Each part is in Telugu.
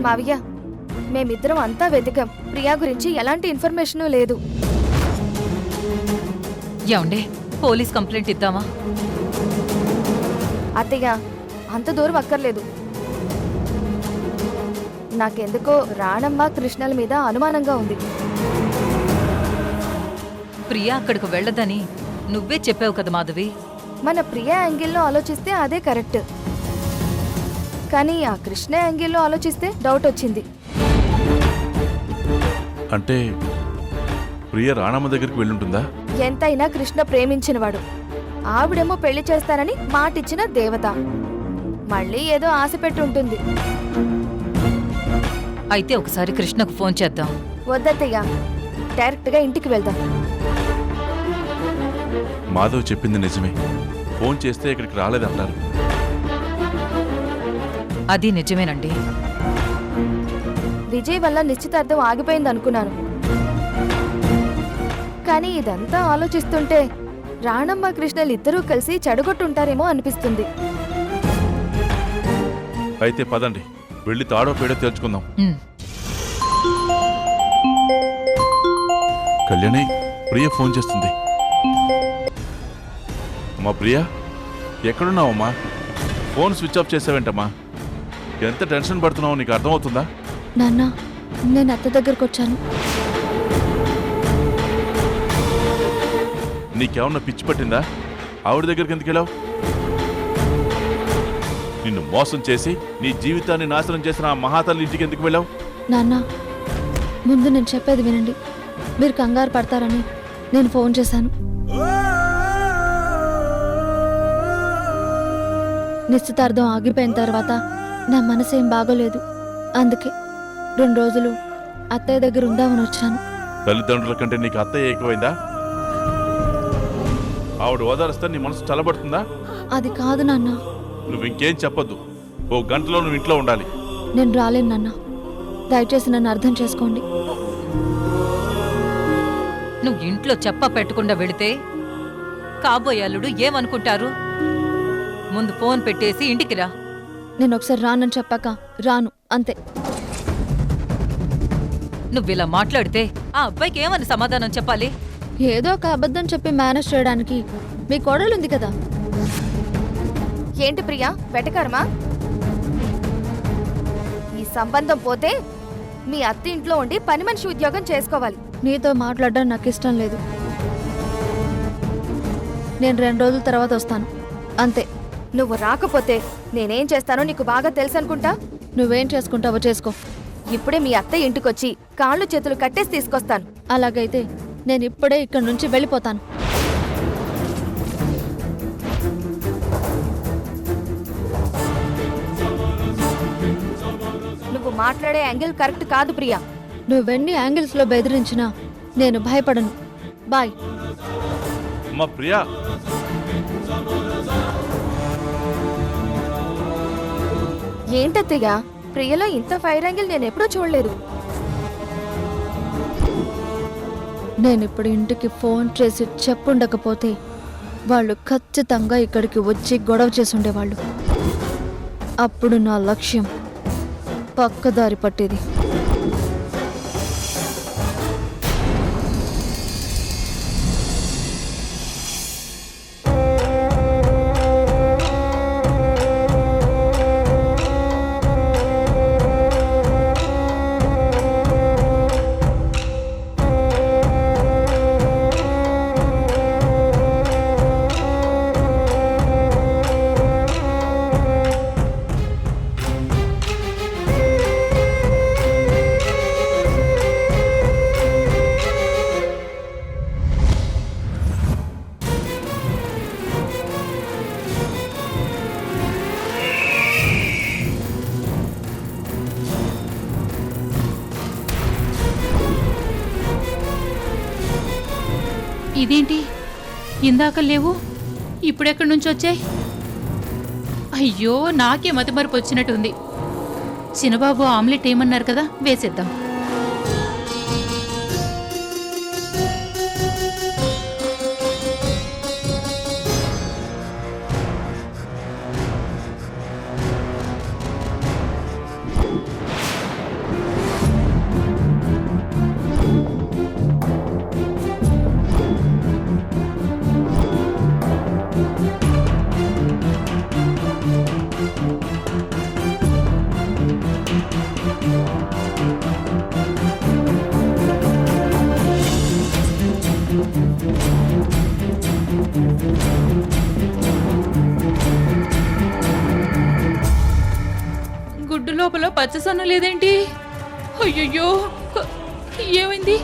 మావయ్య, మేమిద్దరం అంతా వెతికాం. ప్రియా గురించి ఎలాంటి ఇన్ఫర్మేషన్ లేదు. ఏమండే, పోలీస్ కంప్లైంట్ ఇద్దామా? అత్తయ్య, అంత దూరం అక్కర్లేదు. నాకెందుకో రాణమ్మ కృష్ణల మీద అనుమానంగా ఉంది. ప్రియా అక్కడికి వెళ్ళదని నువ్వే చెప్పావు కదా మాధవి. మన ప్రియా యాంగిల్లో ఆలోచిస్తే అదే కరెక్ట్. కానీ ఆ కృష్ణ యాంగిల్లో ఆలోచిస్తే డౌట్ వచ్చింది. అంటే ప్రియ రాణమ్మ దగ్గరికి వెళ్ళుంటుందా? ఎంతైనా కృష్ణ ప్రేమించినవాడు, ఆవిడేమో పెళ్లి చేస్తానని మాటిచ్చిన దేవత. మళ్ళీ ఏదో ఆశ పెట్టి ఉంటుంది. అయితే ఒకసారి కృష్ణకు ఫోన్ చేద్దాం. వద్దత్తయ్య, డైరెక్ట్ గా ఇంటికి వెళ్దాం. మాధవ్ చెప్పింది నిజమే. ఫోన్ చేస్తే ఇక్కడికి రాలేదంటారు. అది నిజమేనండి. విజయ్ వల్ల నిశ్చితార్థం ఆగిపోయింది అనుకున్నాను. కానీ ఇదంతా ఆలోచిస్తుంటే రాణమ్మ కృష్ణలు ఇద్దరూ కలిసి చెడగొట్టుంటారేమో అనిపిస్తుంది. అయితే పదండి, వెళ్ళి తాడో పేడో తెలుసుకుందాం. కళ్యాణి, ప్రియ ఫోన్ చేస్తుంది. అమ్మా ప్రియ, ఎక్కడున్నావమ్మా? ఫోన్ స్విచ్ ఆఫ్ చేసావేంటమ్మా? ఎంత టెన్షన్ పడుతున్నావు నీకు అర్థమవుతుందా? నాన్న, నేను అత్త దగ్గరకు వచ్చాను. నీకేమన్నా పిచ్చి పట్టిందా? ఆవిడ దగ్గరికి ఎందుకు వెళ్ళావు? నిన్ను మోసం చేసి నీ జీవితాన్ని నాశనం చేసిన ఆ మహాతల్లి ఇంటికి ఎందుకు వెళ్ళావు? నాన్న, ముందు నేను చెప్పేది వినండి. మీరు కంగారు పడతారని నేను ఫోన్ చేశాను. నిశ్చితార్థం ఆగిపోయిన తర్వాత నా మనసేం బాగోలేదు. అందుకే 2 రోజులు అత్తయ్య దగ్గర ఉందామని వచ్చాను. తల్లిదండ్రుల కంటే నీకు అత్తయ్య ఎక్కువైందా? ఆవిడ ఓదారుస్తా నీ మనసు చల్లబడుతుందా? అది కాదు నాన్న. నువ్వు ఇంకేం చెప్పొద్దు. 1 గంటలో నువ్వు ఇంట్లో ఉండాలి. నేను రాలేను నాన్న. దయచేసి నన్ను అర్థం చేసుకోండి. నువ్వు ఇంట్లో చెప్ప పెట్టకుండా వెళితే కాబోయాలుడు ఏమనుకుంటారు? ముందు ఫోన్ పెట్టేసి ఇంటికి రా. నేను ఒకసారి రానని చెప్పాక రాను, అంతే. నువ్విలా మాట్లాడితే ఆ అబ్బాయికి ఏమని సమాధానం చెప్పాలి? ఏదో ఒక అబద్ధం చెప్పి మేనేజ్ చేయడానికి మీ కోడలుంది కదా. ఏంటి ప్రియా, వెటకారమా? ఈ సంబంధం పోతే మీ అత్త ఇంట్లో ఉండి పని మనిషి ఉద్యోగం చేసుకోవాలి. నీతో మాట్లాడడం నాకు ఇష్టం లేదు. నేను 2 రోజుల తర్వాత వస్తాను, అంతే. నువ్వు రాకపోతే నేనేం చేస్తానో నీకు బాగా తెలుసు అనుకుంటా. నువ్వేం చేసుకుంటావో చేసుకో. ఇప్పుడే మీ అత్త ఇంటికొచ్చి కాళ్ళు చేతులు కట్టేసి తీసుకొస్తాను. అలాగైతే నేను ఇప్పుడే ఇక్కడి నుంచి వెళ్ళిపోతాను. నువ్వు మాట్లాడే యాంగిల్ కరెక్ట్ కాదు ప్రియా. నువ్వెన్ని యాంగిల్స్ లో బెదిరించినా నేను భయపడను. బాయ్. అమ్మా ప్రియా, ఏంటత్తయ్య, ప్రియలో ఇంత ఫైర్ యాంగిల్ నేను ఎప్పుడూ చూడలేదు. నేనిప్పుడు ఇంటికి ఫోన్ చేసి చెప్పుండకపోతే వాళ్ళు ఖచ్చితంగా ఇక్కడికి వచ్చి గొడవ చేసి ఉండేవాళ్ళు. అప్పుడు నా లక్ష్యం పక్కదారి పట్టేది. ఇదేంటి ఇందాక లేవు ఇప్పుడెక్కడి నుంచి వచ్చాయి? అయ్యో నాకే మతిమరుపు వచ్చినట్టుంది. చిన్నబాబు ఆమ్లెట్ ఏమన్నారు కదా, వేసేద్దాం. గుడ్డు లోపల పచ్చసొన్న లేదేంటి? అయ్యయ్యో, ఏమైంది?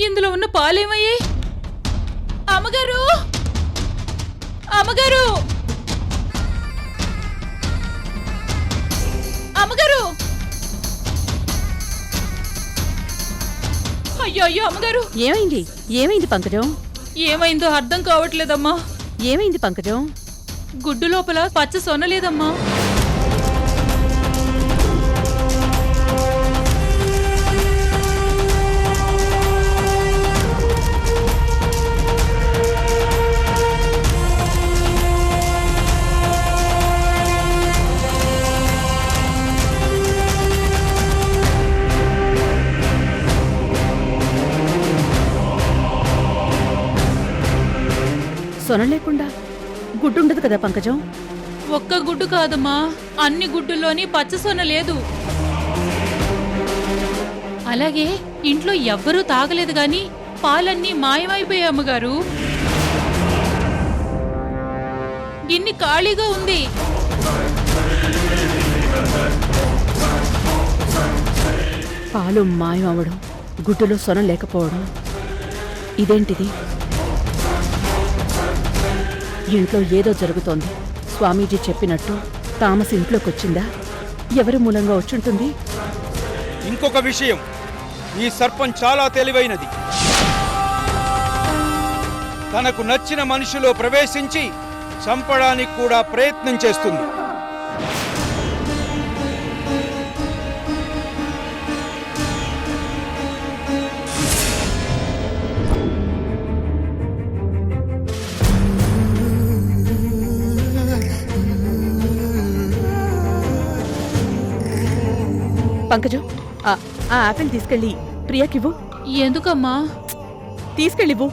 ఇందులో ఉన్న పాలేమయ్యాయి? అమ్మగారు, అమ్మగారు, అమ్మగారు! అయ్యో అయ్యో అమ్మగారు! ఏమైంది? ఏమైంది పంకజం? ఏమైందో అర్థం కావట్లేదమ్మా. ఏమైంది పంకజం? గుడ్డు లోపల పచ్చ సొనలేదమ్మా. సొన లేకుండా గుడ్డుండదు కదా పంకజం? ఒక్క గుడ్డు కాదమ్మా, అన్ని గుడ్డుల్లోని పచ్చ సొన లేదు. అలాగే ఇంట్లో ఎవ్వరూ తాగలేదు గాని పాలన్నీ మాయమైపోయాయి అమ్మగారు. గిన్నె ఖాళీగా ఉంది. పాలు మాయమవడం, గుడ్డులో సొన లేకపోవడం, ఇదేంటిది? ఇంట్లో ఏదో జరుగుతోంది. స్వామీజీ చెప్పినట్టు తామస్ ఇంట్లోకొచ్చిందా? ఎవరి మూలంగా వచ్చుంటుంది? ఇంకొక విషయం, ఈ సర్పం చాలా తెలివైనది. తనకు నచ్చిన మనిషిలో ప్రవేశించి చంపడానికి కూడా ప్రయత్నం చేస్తుంది. పంకజం, ఆ ఆపిల్ తీసుకెళ్ళి ప్రియాకివ్వు. ఎందుకమ్మా? తీసుకెళ్ళివ్వు.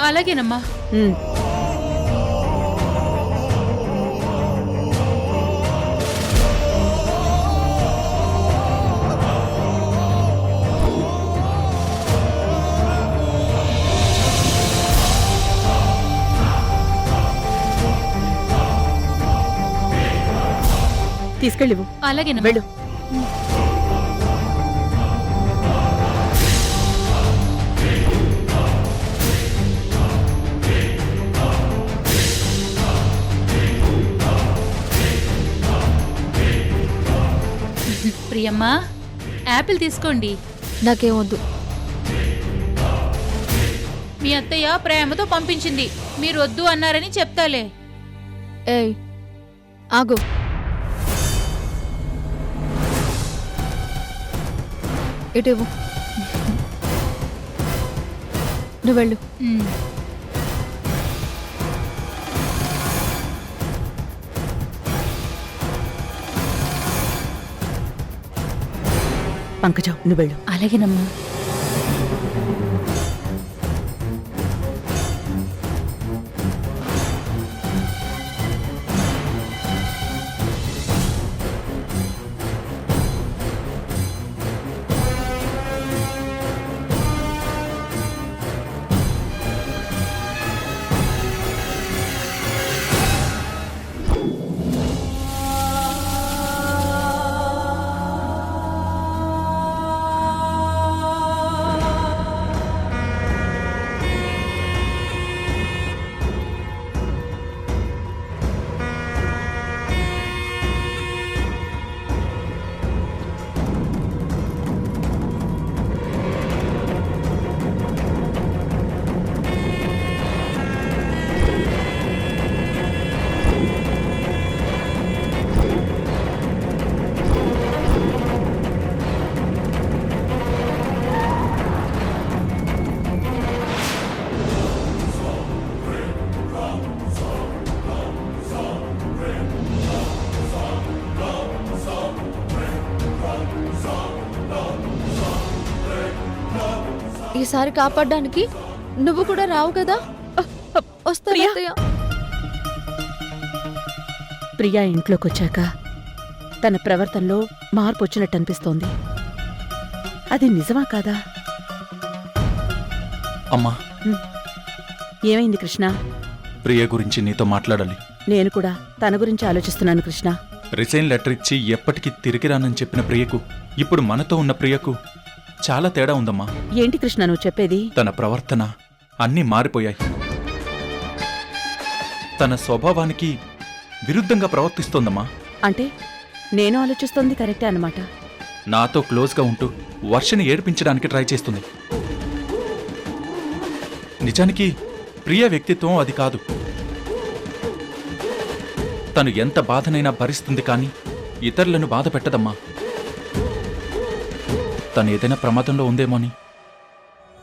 అలాగేనమ్మా. తీసుకెళ్ళివ్వు. అలాగేనమ్మా. వెళ్ళు. ప్రియమ్మా, యాపిల్ తీసుకోండి. నాకేమొద్దు. మీ అత్తయ్య ప్రేమతో పంపించింది, మీరు వద్దు అన్నారని చెప్తాలే. ఏయ్ ఆగు. ఇటు నువ్వు వెళ్ళు. పంకజం, నువ్వు వెళ్ళు. అలాగేనమ్మా. ఈసారి కాపాడడానికి నువ్వు కూడా రావు కదా? వస్తా ప్రియా? అత్తయ్య. ప్రియా ఇంట్లోకొచ్చాక తన ప్రవర్తనలో మార్పు వచ్చినట్టు అనిపిస్తోంది. అది నిజమా కాదా? అమ్మా, ఏమైంది కృష్ణ? ప్రియ గురించి నీతో మాట్లాడాలి. నేను కూడా తన గురించి ఆలోచిస్తున్నాను కృష్ణ. రిజైన్ లెటర్ ఇచ్చి ఎప్పటికీ తిరిగి రానని చెప్పిన ప్రియకు ఇప్పుడు మనతో ఉన్న ప్రియకు చాలా తేడా ఉందమ్మా. ఏంటి కృష్ణ నువ్వు చెప్పేది? తన ప్రవర్తన అన్నీ మారిపోయాయి. తన స్వభావానికి విరుద్ధంగా ప్రవర్తిస్తోందమ్మా. అంటే నేను ఆలోచిస్తోంది కరెక్టే అన్నమాట. నాతో క్లోజ్గా ఉంటూ వర్షని ఏడిపించడానికి ట్రై చేస్తుంది. నిజానికి ప్రియ వ్యక్తిత్వం అది కాదు. తను ఎంత బాధనైనా భరిస్తుంది కానీ ఇతరులను బాధ పెట్టదమ్మా. తను ఏదైనా ప్రమాదంలో ఉందేమో అని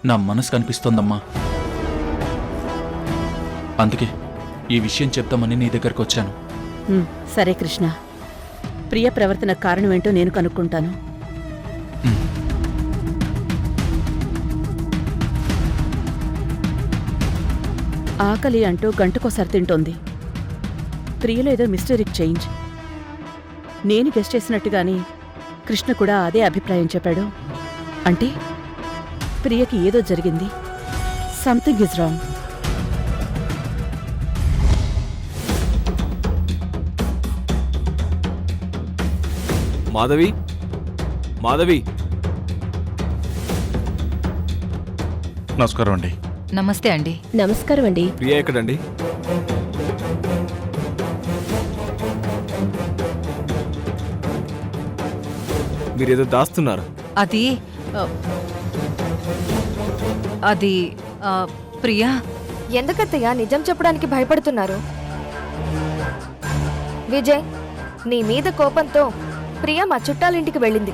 నా మనసు కనిపిస్తోందమ్మా. అందుకే ఈ విషయం చెప్దామని నీ దగ్గరకు వచ్చాను. సరే కృష్ణ, ప్రియ ప్రవర్తన కారణమేంటో నేను కనుక్కుంటాను. ఆకలి అంటూ గంటకోసారి తింటోంది. ప్రియలో ఏదో మిస్టరీక్ చేంజ్. నేను గెస్ట్ చేసినట్టుగాని కృష్ణ కూడా అదే అభిప్రాయం చెప్పాడు. అంటే ప్రియకి ఏదో జరిగింది. Something is wrong. Madhavi, Madhavi, నమస్కారం అండి. నమస్తే అండి. నమస్కారం అండి. ప్రియా ఎక్కడండి? మీరేదో దాస్తున్నారు. అది అది ఆ, ప్రియా, ఎందుకత్తయ్య నిజం చెప్పడానికి భయపడుతున్నారు? విజయ్, నీ మీద కోపంతో ప్రియ మా చుట్టాలింటికి వెళ్ళింది.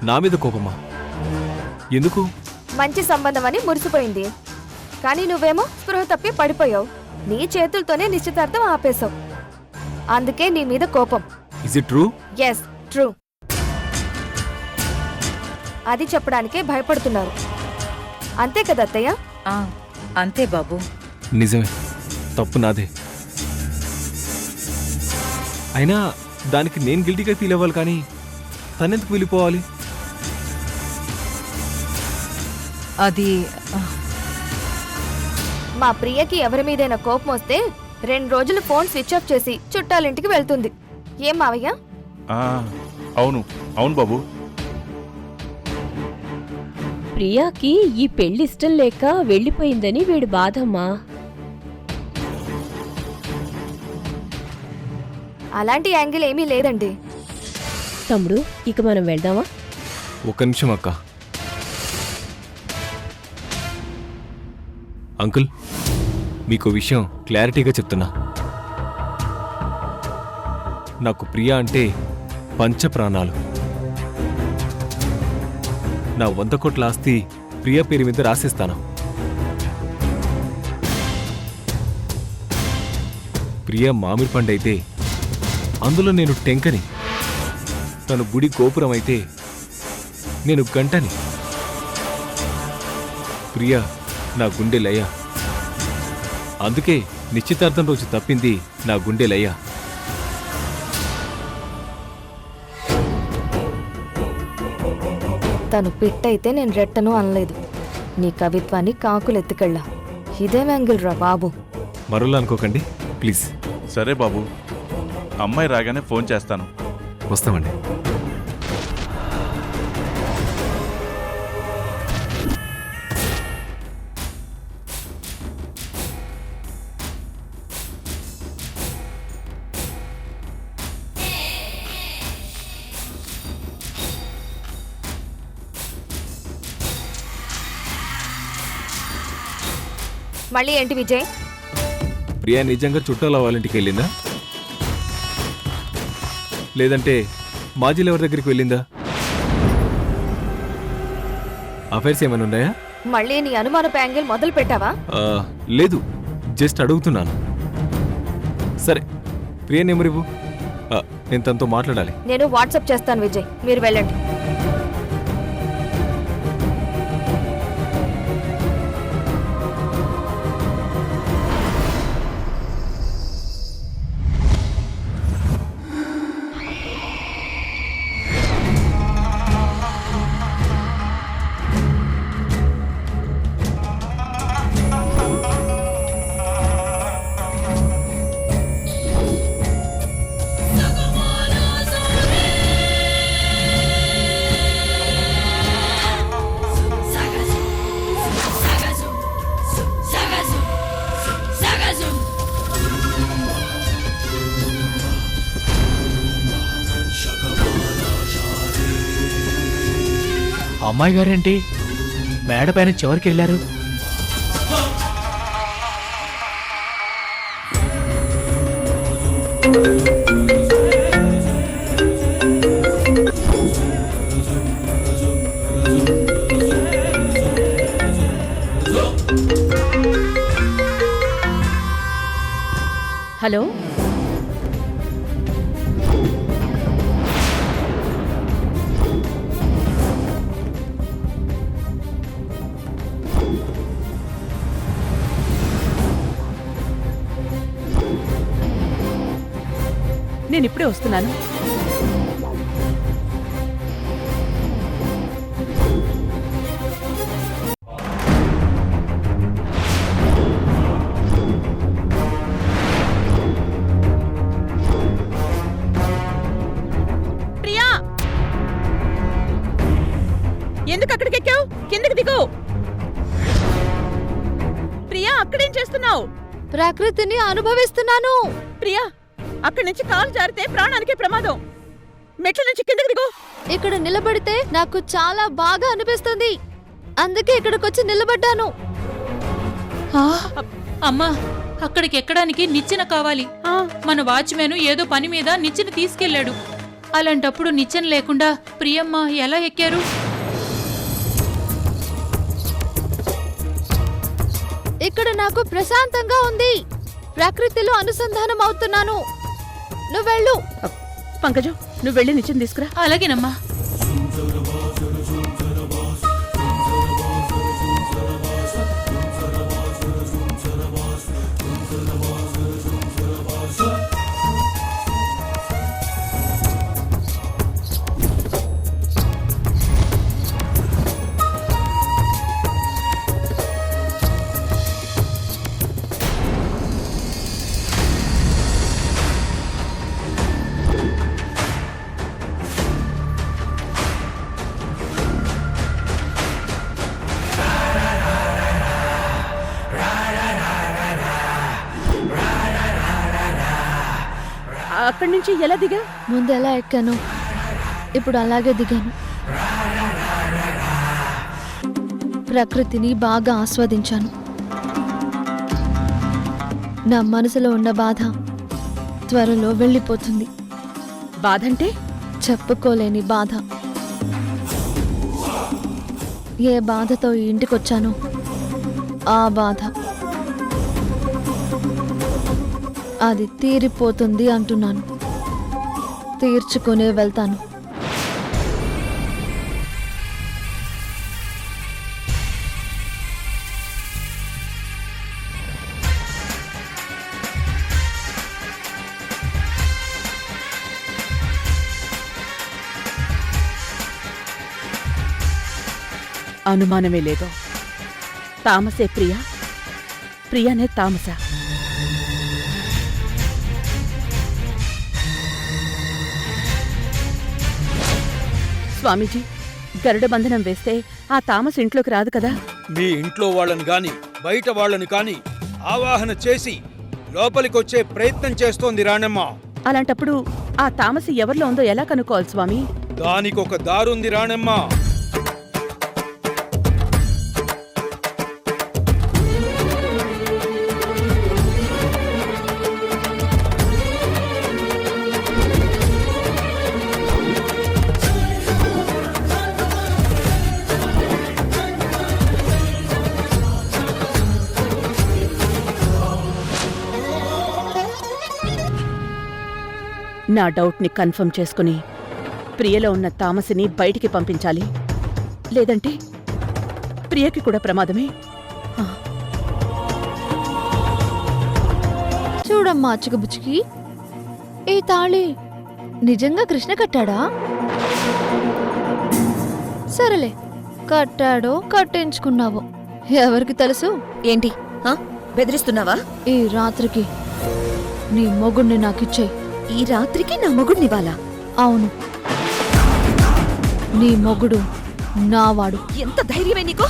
నా మీద కోపమా? ఎందుకు? మంచి సంబంధం అని మురిసిపోయింది. కానీ నువ్వేమో స్పృహ తప్పి పడిపోయావు. నీ చేతులతోనే నిశ్చితార్థం ఆపేశావు. అందుకే నీ మీద కోపం. Is it true? Yes, true. అది చెప్పడానికే భయపడుతున్నారు. అంతే కదా అత్తయ్య? ఆ, అంతే బాబు. నిజమే, తప్పు నాదే. అయినా దానికి నేను గిల్టీగా ఫీల్ అవ్వాలి కానీ తనెందుకు వెళ్ళిపోవాలి? అది మా ప్రియకి ఎవరి మీదైనా కోపం వస్తే 2 రోజులు ఫోన్ స్విచ్ ఆఫ్ చేసి చుట్టాలింటికి వెళ్తుంది. ఏం మావయ్య? ఆ, అవును అవును బాబు. ప్రియాకి ఈ పెళ్లి ఇష్టం లేక వెళ్ళిపోయిందని వీడు బాధమ్మా. అలాంటి యాంగిల్ ఏమీ లేదండి. తమ్ముడు, ఇక మనం వెళ్దామా? ఒక్క నిమిషం అక్క. అంకుల్, మీకు విషయం క్లారిటీగా చెప్తున్నా. నాకు ప్రియా అంటే పంచప్రాణాలు. నా 100 కోట్ల ఆస్తి ప్రియా పేరు మీద రాసిస్తాను. ప్రియా మామిడి పండైతే అందులో నేను టెంకని, తను గుడి గోపురం అయితే నేను గంటని. ప్రియా నా గుండె లయ. అందుకే నిశ్చితార్థం రోజు తప్పింది నా గుండె లయ. తను పిట్టయితే నేను రెట్టను అనలేదు. నీ కవిత్వాన్ని కాకులెత్తుకెళ్ళా. ఇదే యాంగిల్ రా బాబు. మరోలా అనుకోకండి ప్లీజ్. సరే బాబు, అమ్మాయి రాగానే ఫోన్ చేస్తాను. వస్తామండి. మళ్ళీ ఏంటి విజయ్? ప్రియా నిజంగా చుట్టాల వాళ్ళ ఇంటికి వెళ్ళిందా, లేదంటే మాజీలు ఎవరి దగ్గరికి వెళ్ళిందా? అఫైర్స్ ఏమైనా ఉన్నాయా? మళ్ళీ నీ అనుమానపు యాంగిల్ మొదలు పెట్టావా? లేదు, జస్ట్ అడుగుతున్నాను. సరే, ప్రియా నెంబర్ ఇవ్వు. నేను తనతో మాట్లాడాలి. నేను వాట్సాప్ చేస్తాను విజయ్, మీరు వెళ్ళండి. అమ్మాయి గారేంటి మేడ పైన చివరికి వెళ్ళారు? హలో, నేను ఇప్పుడే వస్తున్నాను. ప్రియా, ఎందుకు అక్కడికి ఎక్కావు? కిందకి దిగు. ప్రియా, అక్కడేం చేస్తున్నావు? ప్రకృతిని అనుభవిస్తున్నాను. ప్రియా, అక్కడి నుంచి కాలు జారితే ప్రాణానికే ప్రమాదం. మెట్ల నుంచి కిందకి దిగు. ఇక్కడ నిలబడితే నాకు చాలా బాగా అనిపిస్తుంది, అందుకే ఇక్కడికొచ్చి నిలబడ్డాను. అమ్మా, అక్కడికి ఎక్కడానికి నిచ్చెన కావాలి. మన వాచ్మెన్ ఏదో పని మీద నిచ్చెన తీసుకెళ్లాడు. అలాంటప్పుడు నిచ్చెన లేకుండా ప్రియమ్మ ఎలా ఎక్కారు? ఇక్కడ నాకు ప్రశాంతంగా ఉంది, ప్రకృతిలో అనుసంధానం అవుతున్నాను. నువ్వెళ్ళు. పంకజం, నువ్వు వెళ్ళి నిచ్చెన తీసుకురా. అలాగేనమ్మా. అక్కడి నుంచి ఎలా దిగా? ముందు ఎలా ఎక్కాను, ఇప్పుడు అలాగే దిగాను. ప్రకృతిని బాగా ఆస్వాదించాను. నా మనసులో ఉన్న బాధ త్వరలో వెళ్ళిపోతుంది. బాధంటే? చెప్పుకోలేని బాధ. ఏ బాధతో ఈ ఇంటికొచ్చానో ఆ బాధ, అది తీరిపోతుంది అంటున్నాను. తీర్చుకునే వెళ్తాను. అనుమానమే లేదు. తామసే ప్రియా, ప్రియానే తామస. స్వామీజీ, గరుడ బంధనం వేస్తే ఆ తామస్ ఇంట్లోకి రాదు కదా? మీ ఇంట్లో వాళ్ళని గాని బయట వాళ్ళని కాని ఆవాహన చేసి లోపలికొచ్చే ప్రయత్నం చేస్తోంది రాణమ్మ. అలాంటప్పుడు ఆ తామసి ఎవరిలో ఉందో ఎలా కనుక్కోవాలి స్వామి? దానికొక దారుంది రాణమ్మ. నా డౌట్ని కన్ఫర్మ్ చేసుకుని ప్రియలో ఉన్న తామసిని బయటికి పంపించాలి. లేదంటే ప్రియకి కూడా ప్రమాదమే. చూడమ్మా చికబుచ్చికి, ఈ తాళి నిజంగా కృష్ణ కట్టాడా? సరేలే, కట్టాడో కట్టించుకున్నావో ఎవరికి తెలుసు. ఏంటి బెదిరిస్తున్నావా? ఈ రాత్రికి నీ మొగుణ్ణి నాకిచ్చేయి. ఈ రాత్రికి నా మొగుడినివ్వాలా? అవును, నీ మొగుడు నావాడు. ఎంత ధైర్యమే నీకు?